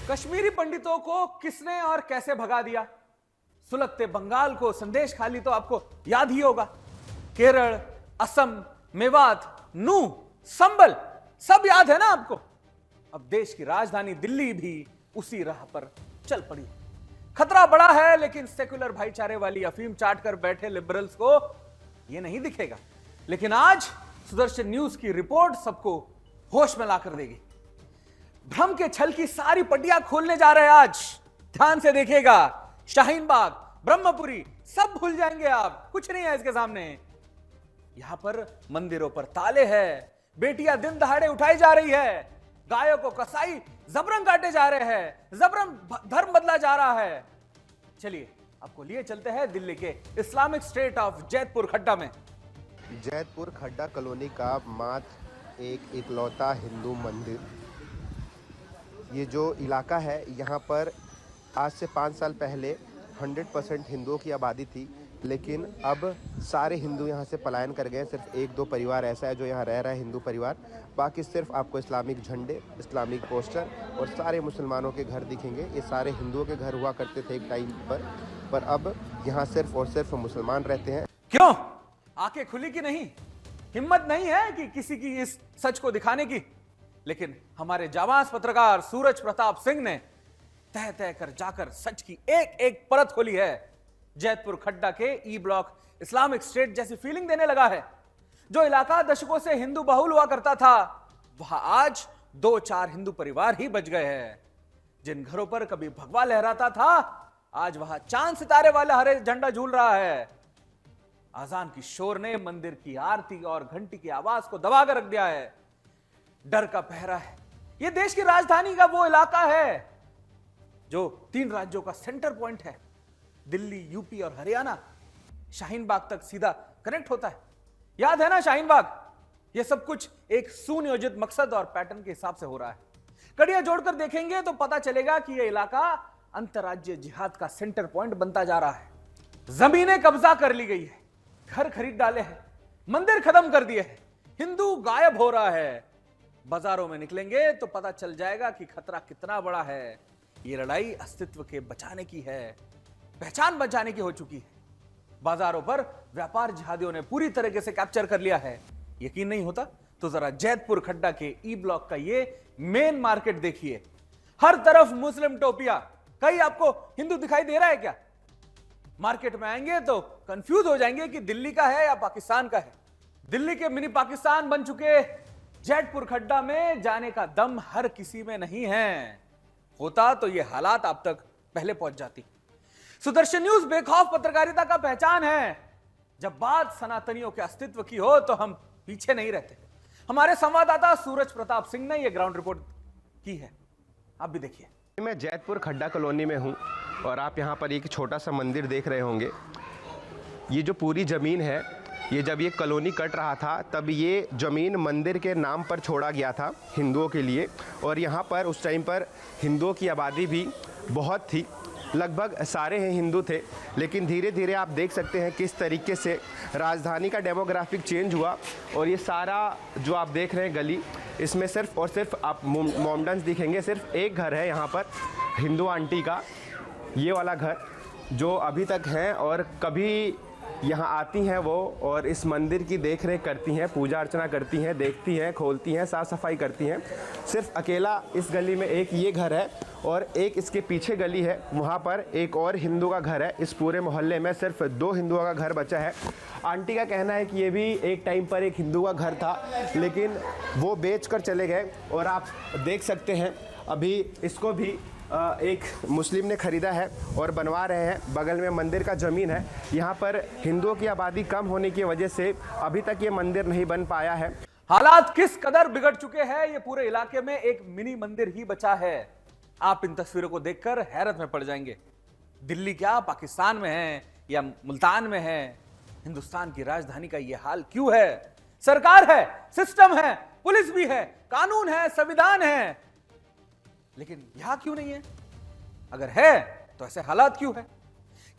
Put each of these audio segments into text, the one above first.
कश्मीरी पंडितों को किसने और कैसे भगा दिया? सुलगते बंगाल को संदेश खाली तो आपको याद ही होगा। केरल, असम, मेवात, नू, संबल सब याद है ना आपको। अब देश की राजधानी दिल्ली भी उसी राह पर चल पड़ी। खतरा बड़ा है, लेकिन सेकुलर भाईचारे वाली अफीम चाट कर बैठे लिबरल्स को यह नहीं दिखेगा। लेकिन आज सुदर्शन न्यूज की रिपोर्ट सबको होश में लाकर देगी। भ्रम के छल की सारी पट्टियां खोलने जा रहे हैं आज। ध्यान से देखिएगा। शाहीन बाग, ब्रह्मपुरी सब भूल जाएंगे आप, कुछ नहीं है इसके सामने। यहां पर मंदिरों पर ताले हैं, बेटियां दिन दहाड़े उठाई जा रही है, गायों को कसाई जबरन काटे जा रहे हैं, जबरन धर्म बदला जा रहा है। चलिए आपको लिए चलते हैं दिल्ली के इस्लामिक स्टेट ऑफ जैतपुर खड्डा में। जैतपुर खड्डा कॉलोनी का मात्र एक इकलौता हिंदू मंदिर। ये जो इलाका है यहाँ पर आज से 5 साल पहले 100% हिंदुओं की आबादी थी, लेकिन अब सारे हिंदू यहाँ से पलायन कर गए। सिर्फ 1-2 परिवार ऐसा है जो यहाँ रह रहा है, हिंदू परिवार। बाकी सिर्फ आपको इस्लामिक झंडे, इस्लामिक पोस्टर और सारे मुसलमानों के घर दिखेंगे। ये सारे हिंदुओं के घर हुआ करते थे एक टाइम पर अब यहाँ सिर्फ और सिर्फ मुसलमान रहते हैं। क्यों? आंखें खुली कि नहीं? हिम्मत नहीं है कि किसी की इस सच को दिखाने की। लेकिन हमारे जाबाज पत्रकार सूरज प्रताप सिंह ने तह तह कर जाकर सच की एक एक परत खोली है। जैतपुर खड्डा के ई ब्लॉक इस्लामिक स्टेट जैसी फीलिंग देने लगा है। जो इलाका दशकों से हिंदू बहुल हुआ करता था, वहां आज 2-4 हिंदू परिवार ही बच गए हैं। जिन घरों पर कभी भगवा लहराता था, आज वहां चांद सितारे वाला हरे झंडा झूल रहा है। आजान की शोर ने मंदिर की आरती और घंटी की आवाज को दबा कर रख दिया है। डर का पहरा है। यह देश की राजधानी का वो इलाका है जो 3 राज्यों का सेंटर पॉइंट है। दिल्ली, यूपी और हरियाणा शाहीन बाग तक सीधा कनेक्ट होता है। याद है ना शाहीन बाग? यह सब कुछ एक सुनियोजित मकसद और पैटर्न के हिसाब से हो रहा है। कड़ियां जोड़कर देखेंगे तो पता चलेगा कि यह इलाका अंतरराज्य जिहाद का सेंटर पॉइंट बनता जा रहा है। जमीनें कब्जा कर ली गई है, घर खरीद डाले हैं, मंदिर खत्म कर दिए हैं, हिंदू गायब हो रहा है। बाजारों में निकलेंगे तो पता चल जाएगा कि खतरा कितना बड़ा है। यह लड़ाई अस्तित्व के बचाने की है, पहचान बचाने की हो चुकी है। बाजारों पर व्यापार जिहादियों ने पूरी तरीके से कैप्चर कर लिया है। यकीन नहीं होता तो जरा जैतपुर खड्डा के ई ब्लॉक का ये मेन मार्केट देखिए। हर तरफ मुस्लिम टोपियां। कहीं आपको हिंदू दिखाई दे रहा है क्या? मार्केट में आएंगे तो कंफ्यूज हो जाएंगे कि दिल्ली का है या पाकिस्तान का है। दिल्ली के मिनी पाकिस्तान बन चुके जैतपुर खड्डा में जाने का दम हर किसी में नहीं है। होता तो ये हालात आप तक पहले पहुंच जाती। सुदर्शन न्यूज बेखौफ पत्रकारिता का पहचान है। जब बात सनातनियों के अस्तित्व की हो तो हम पीछे नहीं रहते। हमारे संवाददाता सूरज प्रताप सिंह ने यह ग्राउंड रिपोर्ट की है, आप भी देखिए। मैं जैतपुर खड्डा कॉलोनी में हूँ और आप यहाँ पर एक छोटा सा मंदिर देख रहे होंगे। ये जो पूरी ज़मीन है, ये जब ये कॉलोनी कट रहा था तब ये ज़मीन मंदिर के नाम पर छोड़ा गया था हिंदुओं के लिए। और यहाँ पर उस टाइम पर हिंदुओं की आबादी भी बहुत थी, लगभग सारे हैं हिंदू थे। लेकिन धीरे धीरे आप देख सकते हैं किस तरीके से राजधानी का डेमोग्राफिक चेंज हुआ। और ये सारा जो आप देख रहे हैं गली, इसमें सिर्फ और सिर्फ आप मोमडन्स दिखेंगे। सिर्फ एक घर है यहाँ पर हिंदू आंटी का, ये वाला घर, जो अभी तक हैं और कभी यहाँ आती हैं वो और इस मंदिर की देख रेख करती हैं, पूजा अर्चना करती हैं, देखती हैं, खोलती हैं, साफ़ सफाई करती हैं। सिर्फ अकेला इस गली में एक ये घर है और एक इसके पीछे गली है, वहाँ पर एक और हिंदू का घर है। इस पूरे मोहल्ले में सिर्फ 2 हिंदुओं का घर बचा है। आंटी का कहना है कि ये भी एक टाइम पर एक हिंदू का घर था, लेकिन वो बेच कर चले गए। और आप देख सकते हैं अभी इसको भी एक मुस्लिम ने खरीदा है और बनवा रहे हैं। बगल में मंदिर का ज़मीन है। यहाँ पर हिंदुओं की आबादी कम होने की वजह से अभी तक ये मंदिर नहीं बन पाया है। हालात किस कदर बिगड़ चुके हैं, ये पूरे इलाके में एक मिनी मंदिर ही बचा है। आप इन तस्वीरों को देखकर हैरत में पड़ जाएंगे। दिल्ली क्या पाकिस्तान में है या मुल्तान में है? हिंदुस्तान की राजधानी का यह हाल क्यों है? सरकार है, सिस्टम है, पुलिस भी है, कानून है, संविधान है, लेकिन यहां क्यों नहीं है? अगर है तो ऐसे हालात क्यों है?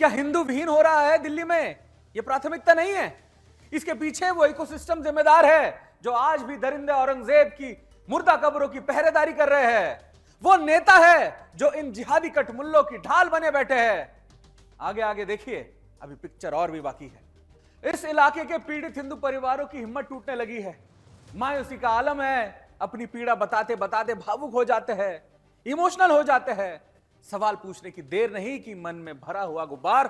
क्या हिंदू विहीन हो रहा है दिल्ली में? यह प्राथमिकता नहीं है। इसके पीछे वो इकोसिस्टम जिम्मेदार है जो आज भी दरिंदे औरंगजेब की मुर्दा कब्रों की पहरेदारी कर रहे हैं। वो नेता है जो इन जिहादी कटमुल्लों की ढाल बने बैठे हैं। आगे आगे देखिए, अभी पिक्चर और भी बाकी है। इस इलाके के पीड़ित हिंदू परिवारों की हिम्मत टूटने लगी है। मायूसी का आलम है। अपनी पीड़ा बताते बताते भावुक हो जाते हैं, इमोशनल हो जाते हैं। सवाल पूछने की देर नहीं कि मन में भरा हुआ गुब्बार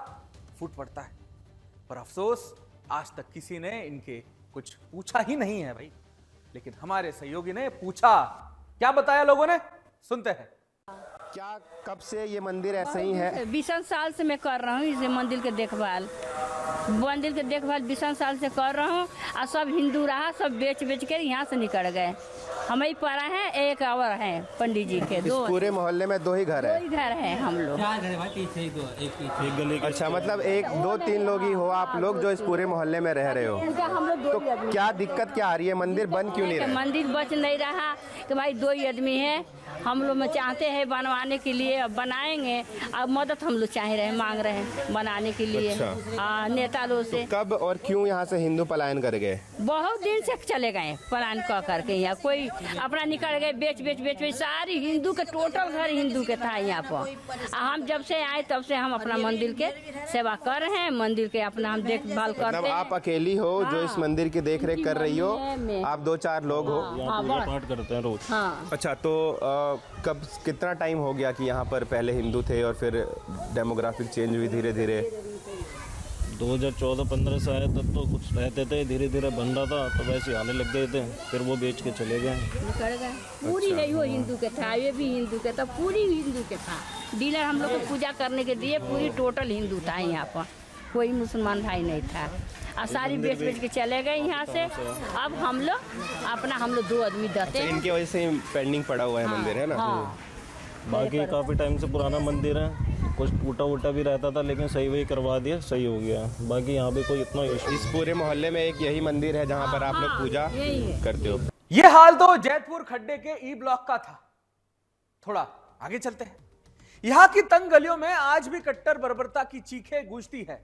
फूट पड़ता है। पर अफसोस, आज तक किसी ने इनके कुछ पूछा ही नहीं है भाई। लेकिन हमारे सहयोगी ने पूछा। क्या बताया लोगों ने, सुनते हैं। क्या कब से ये मंदिर ऐसे ही है? 20 साल से मैं कर रहा हूँ इस मंदिर के देखभाल। मंदिर के देखभाल 20 साल से कर रहा हूँ। और सब हिंदू रहा, सब बेच बेच कर यहाँ से निकल गए। हम ही पड़ा है, एक और है पंडित जी के इस दो। पूरे मोहल्ले में 2 ही घर है? 2 ही घर है हम लोग। एक गली के। अच्छा, मतलब 1 2 3 लोग ही हो आप लोग जो इस पूरे मोहल्ले में रह रहे हो? हम लोग 2 ही आदमी। क्या दिक्कत क्या आ रही है? मंदिर बंद क्यों नहीं रहा? मंदिर बच नहीं रहा कि भाई 2 ही आदमी है। हम लोग में चाहते हैं बनवाने के लिए, अब बनाएंगे। अब मदद हम लोग चाह रहे हैं, मांग रहे हैं बनाने के लिए। अच्छा। नेता लोग से। कब और क्यों यहाँ से हिंदू पलायन कर गए? बहुत दिन से चले गए पलायन कर करके। यहाँ कोई अपना निकल गए, बेच बेच बेच बेच। सारी हिंदू के, टोटल घर हिंदू के था यहाँ पर। हम जब से आए तब से हम अपना मंदिर के सेवा कर रहे हैं। मंदिर के अपना हम देखभाल करते मतलब हैं। आप अकेली हो जो इस मंदिर की देख रेख कर रही हो? आप 2-4 लोग हो? पूजा पाठ करते हैं रोज। हाँ। अच्छा, तो कब कितना टाइम हो गया कि यहाँ पर पहले हिंदू थे और फिर डेमोग्राफिक चेंज हुई धीरे धीरे? 2014-15 से आए तब तो कुछ रहते थे, धीरे धीरे बन रहा था तो वैसे आने लग गए थे, फिर वो बेच के चले गए। निकल गए। पूरी है वो हिंदू के था, ये भी हिंदू के था, पूरी हिंदू के था। डीलर हम लोग को पूजा करने के दिए, पूरी टोटल हिंदू था यहाँ पर, कोई मुसलमान भाई नहीं था। और सारी बेच बेच के चले गए यहाँ से। अब हम लोग 2 आदमी दते हैं। इनकी वजह से पेंडिंग पड़ा हुआ है मंदिर, है ना? हाँ। बाकी काफ़ी टाइम से पुराना मंदिर है, कुछ टूटा वूटा भी रहता था लेकिन सही वही करवा दिया, सही हो गया। बाकी यहाँ पे कोई इतना इशू। इस पूरे मोहल्ले में एक यही मंदिर है जहाँ पर आप लोग पूजा करते हो? यह हाल तो जैतपुर खड्डे के ई ब्लॉक का था। थोड़ा आगे चलते हैं। यहां की तंग गलियों में आज भी कट्टर बर्बरता की चीखें गूंजती है।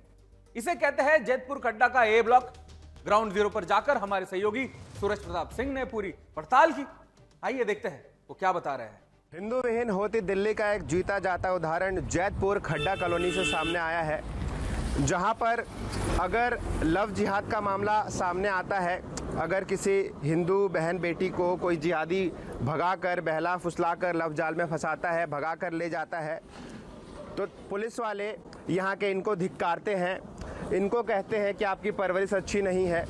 इसे कहते हैं जैतपुर खड्डा का ए ब्लॉक। ग्राउंड जीरो पर जाकर हमारे सहयोगी सूरज प्रताप सिंह ने पूरी पड़ताल की। आइए देखते हैं वो क्या बता रहे हैं। हिंदू विहीन होती दिल्ली का एक जीता जाता उदाहरण जैतपुर खड्डा कॉलोनी से सामने आया है, जहां पर अगर लव जिहाद का मामला सामने आता है, अगर किसी हिंदू बहन बेटी को कोई जिहादी भगाकर, बहला फुसलाकर लव जाल में फंसाता है, भगाकर ले जाता है, तो पुलिस वाले यहाँ के इनको धिक्कारते हैं। इनको कहते हैं कि आपकी परवरिश अच्छी नहीं है।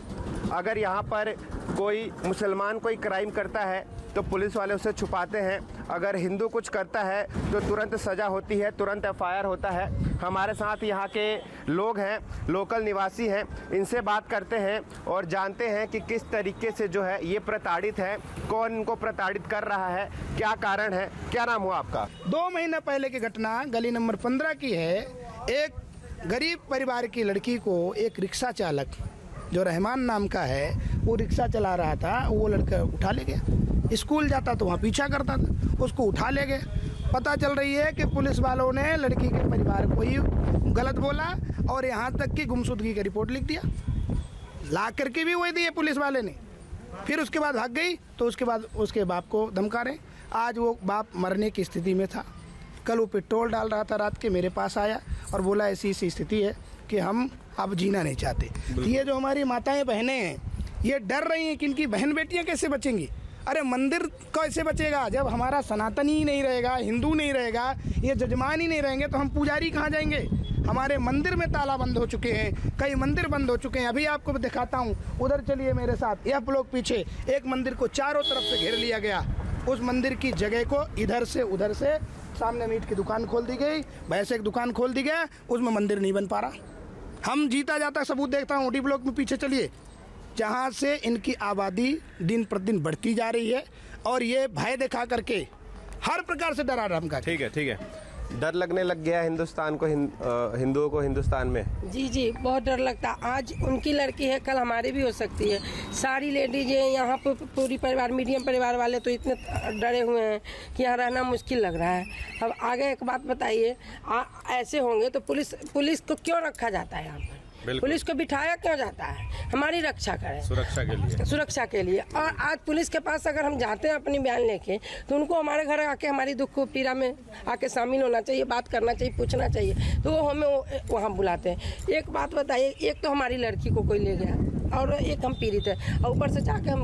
अगर यहाँ पर कोई मुसलमान कोई क्राइम करता है तो पुलिस वाले उसे छुपाते हैं। अगर हिंदू कुछ करता है तो तुरंत सज़ा होती है, तुरंत एफआईआर होता है। हमारे साथ यहाँ के लोग हैं, लोकल निवासी हैं, इनसे बात करते हैं और जानते हैं कि किस तरीके से जो है ये प्रताड़ित है, कौन इनको प्रताड़ित कर रहा है, क्या कारण है। क्या नाम हुआ आपका? 2 महीना पहले की घटना गली नंबर 15 की है। एक गरीब परिवार की लड़की को एक रिक्शा चालक जो रहमान नाम का है, वो रिक्शा चला रहा था, वो लड़का उठा ले गया। स्कूल जाता तो वहाँ पीछा करता था, उसको उठा ले गए। पता चल रही है कि पुलिस वालों ने लड़की के परिवार को ही गलत बोला और यहाँ तक कि गुमशुदगी का रिपोर्ट लिख दिया। ला करके भी वही दिए पुलिस वाले ने। फिर उसके बाद भाग गई, तो उसके बाद उसके बाप को धमका रहे। आज वो बाप मरने की स्थिति में था। कल वो पेट्रोल डाल रहा था, रात के मेरे पास आया और बोला ऐसी स्थिति है कि हम अब जीना नहीं चाहते। ये जो हमारी माताएं बहनें हैं, ये डर रही हैं कि इनकी बहन बेटियां कैसे बचेंगी। अरे मंदिर कैसे बचेगा जब हमारा सनातनी ही नहीं रहेगा, हिंदू नहीं रहेगा, ये जजमान ही नहीं रहेंगे तो हम पुजारी कहाँ जाएंगे। हमारे मंदिर में ताला बंद हो चुके हैं, कई मंदिर बंद हो चुके हैं। अभी आपको दिखाता हूँ, उधर चलिए मेरे साथ। यह लोग पीछे एक मंदिर को चारों तरफ से घेर लिया गया। उस मंदिर की जगह को इधर से उधर से सामने मीट की दुकान खोल दी गई, वैसे एक दुकान खोल दी गया, उसमें मंदिर नहीं बन पा रहा। हम जीता जाता सबूत देखता हूँ। डी ब्लॉक में पीछे चलिए, जहाँ से इनकी आबादी दिन प्रतिदिन बढ़ती जा रही है और ये भय दिखा करके हर प्रकार से डरा धमका। ठीक है। डर लगने लग गया हिंदुस्तान को, हिंदुओं को हिंदुस्तान में। जी बहुत डर लगता। आज उनकी लड़की है, कल हमारी भी हो सकती है। सारी लेडीज यहाँ पर पूरी परिवार, मीडियम परिवार वाले तो इतने डरे हुए हैं कि यहाँ रहना मुश्किल लग रहा है। अब आगे एक बात बताइए, ऐसे होंगे तो पुलिस को क्यों रखा जाता है यहाँ पर? पुलिस को बिठाया क्यों जाता है? हमारी रक्षा करें, सुरक्षा के लिए। और आज पुलिस के पास अगर हम जाते हैं अपनी बयान लेके, तो उनको हमारे घर आके हमारी दुख को पीड़ा में आके शामिल होना चाहिए, बात करना चाहिए, पूछना चाहिए, तो वो हमें वहाँ बुलाते हैं। एक बात बताइए, एक तो हमारी लड़की को कोई ले गया और एक हम पीड़ित है, और ऊपर से जाके हम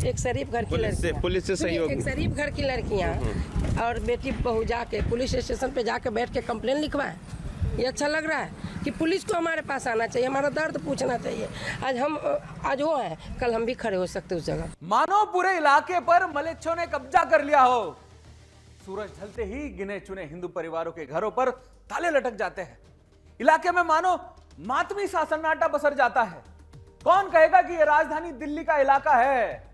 एक शरीफ घर की लड़की, पुलिस से सहयोग, एक शरीफ घर की लड़कियाँ और बेटी बहू जाके पुलिस स्टेशन पे जाके बैठ के कंप्लेन लिखवाएं। ये अच्छा लग रहा है कि पुलिस को हमारे पास आना चाहिए, हमारा दर्द पूछना चाहिए। आज वो है, कल हम भी खड़े हो सकते उस जगह। मानो पूरे इलाके पर मलेच्छों ने कब्जा कर लिया हो। सूरज ढलते ही गिने चुने हिंदू परिवारों के घरों पर ताले लटक जाते हैं। इलाके में मानो मातमी सा सन्नाटा पसर जाता है। कौन कहेगा कि यह राजधानी दिल्ली का इलाका है?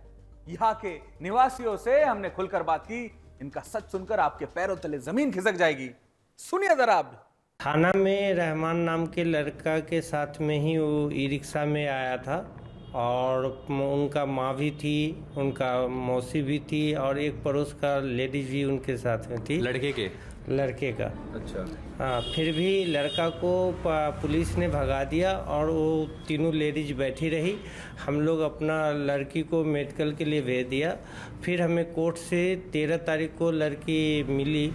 यहां के निवासियों से हमने खुलकर बात की। इनका सच सुनकर आपके पैरों तले जमीन खिसक जाएगी। सुनिए जरा आप। थाना में रहमान नाम के लड़का के साथ में ही वो ई रिक्शा में आया था, और उनका माँ भी थी, उनका मौसी भी थी, और एक पड़ोस का लेडीज भी उनके साथ में थी। लड़के का। अच्छा। हाँ, फिर भी लड़का को पुलिस ने भगा दिया और वो तीनों लेडीज बैठी रही। हम लोग अपना लड़की को मेडिकल के लिए भेज दिया। फिर हमें कोर्ट से 13 तारीख को लड़की मिली।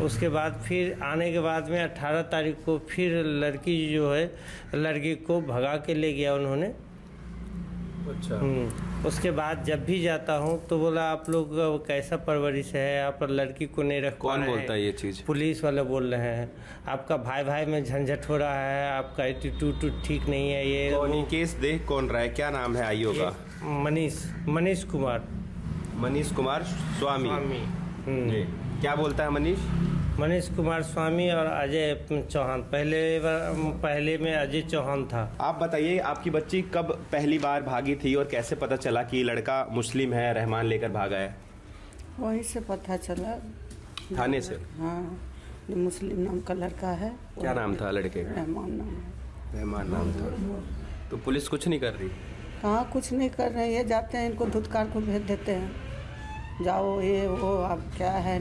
उसके बाद फिर आने के बाद में 18 तारीख को फिर लड़की जो है, लड़की को भगा के ले गया उन्होंने। अच्छा। उसके बाद जब भी जाता हूँ तो बोला आप लोग कैसा परवरिश है, आप लड़की को नहीं रख। कौन बोलता है ये चीज़? पुलिस वाले बोल रहे हैं, आपका भाई में झंझट हो रहा है, आपका एटीट्यूड ठीक नहीं है। ये कौन केस देख कौन रहा है? क्या नाम है आईओ का? मनीष कुमार स्वामी। जी। क्या बोलता है मनीष कुमार स्वामी और अजय चौहान। पहले में अजय चौहान था। आप बताइए, आपकी बच्ची कब पहली बार भागी थी और कैसे पता चला कि लड़का मुस्लिम है, रहमान लेकर भागा है? वहीं से पता चला, थाने से। हाँ, मुस्लिम नाम का लड़का है। क्या नाम था लड़के का? रहमान नाम था। तो पुलिस कुछ नहीं कर रही? हाँ, कुछ नहीं कर रहे हैं। जाते हैं, इनको धुतकार को भेज देते हैं, जाओ ये वो, अब क्या है।